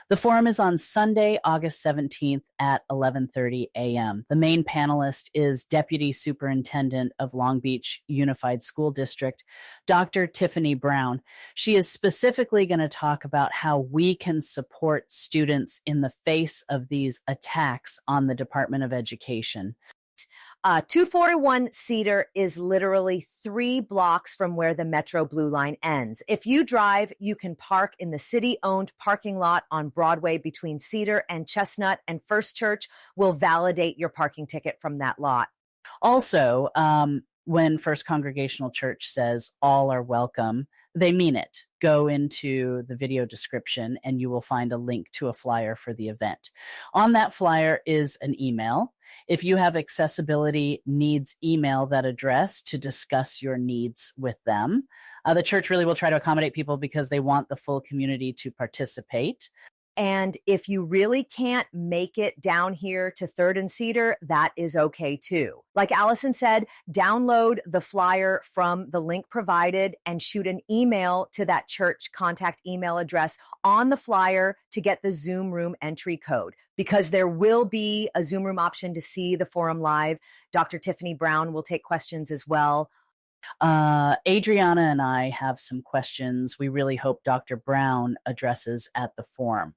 The forum is on Sunday, August 17th at 11:30 a.m. The main panelist is Deputy Superintendent of Long Beach Unified School District, Dr. Tiffany Brown. She is specifically going to talk about how we can support students in the face of these attacks on the Department of Education. 241 Cedar is literally 3 blocks from where the Metro Blue Line ends. If you drive, you can park in the city-owned parking lot on Broadway between Cedar and Chestnut, and First Church will validate your parking ticket from that lot. Also, when First Congregational Church says all are welcome, they mean it. Go into the video description and you will find a link to a flyer for the event. On that flyer is an email. If you have accessibility needs, email that address to discuss your needs with them. The church really will try to accommodate people because they want the full community to participate. And if you really can't make it down here to 3rd and Cedar, that is okay too. Like Alison said, download the flyer from the link provided and shoot an email to that church contact email address on the flyer to get the Zoom room entry code, because there will be a Zoom room option to see the forum live. Dr. Tiffany Brown will take questions as well. Adreana and I have some questions we really hope Dr. Brown addresses at the forum.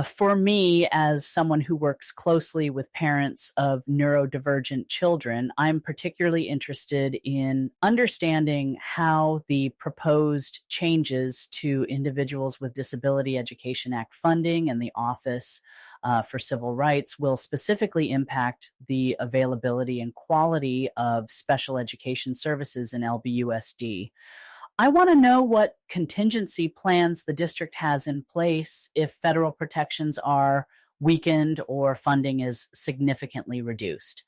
For me, as someone who works closely with parents of neurodivergent children, I'm particularly interested in understanding how the proposed changes to Individuals with Disability Education Act funding and the Office for Civil Rights will specifically impact the availability and quality of special education services in LBUSD. I want to know what contingency plans the district has in place if federal protections are weakened or funding is significantly reduced.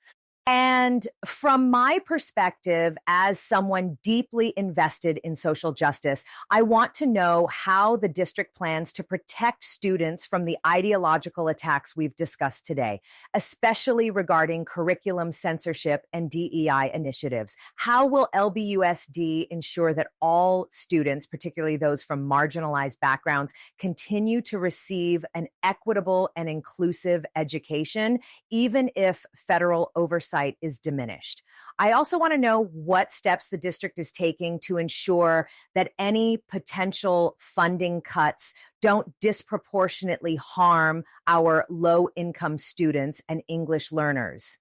And from my perspective, as someone deeply invested in social justice, I want to know how the district plans to protect students from the ideological attacks we've discussed today, especially regarding curriculum censorship and DEI initiatives. How will LBUSD ensure that all students, particularly those from marginalized backgrounds, continue to receive an equitable and inclusive education, even if federal oversight is diminished? I also want to know what steps the district is taking to ensure that any potential funding cuts don't disproportionately harm our low-income students and English learners.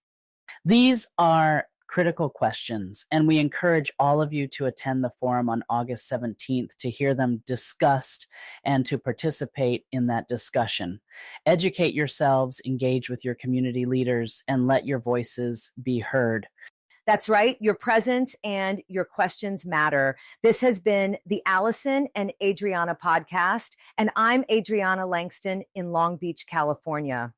These are critical questions, and we encourage all of you to attend the forum on August 17th to hear them discussed and to participate in that discussion. Educate yourselves, engage with your community leaders, and let your voices be heard. That's right. Your presence and your questions matter. This has been the Alison and Adreana podcast, and I'm Adreana Langston in Long Beach, California.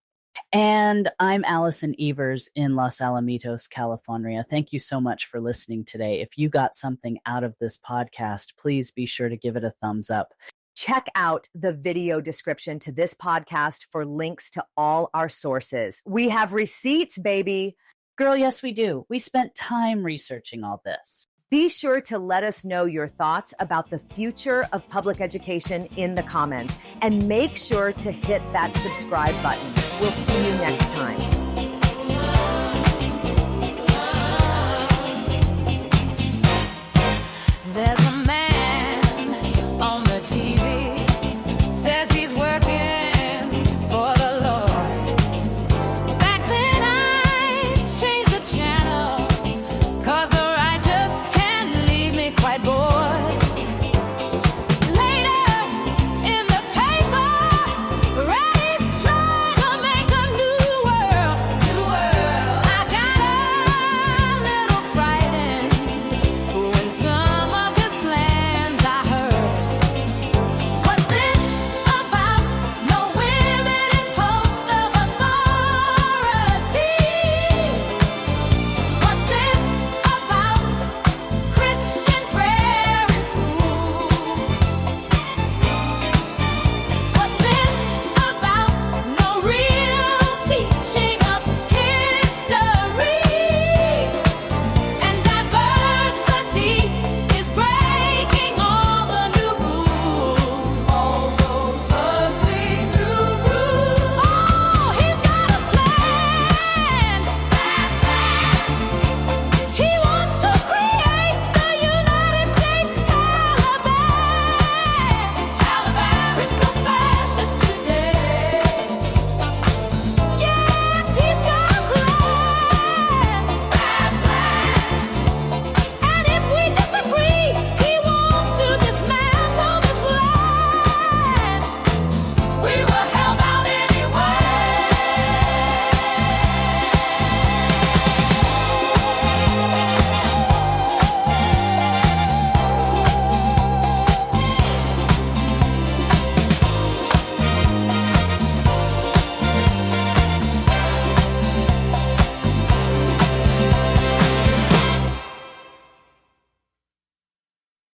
And I'm Alison Evers in Los Alamitos, California. Thank you so much for listening today. If you got something out of this podcast, please be sure to give it a thumbs up. Check out the video description to this podcast for links to all our sources. We have receipts, baby. Girl, yes, we do. We spent time researching all this. Be sure to let us know your thoughts about the future of public education in the comments, and make sure to hit that subscribe button. We'll see you next time.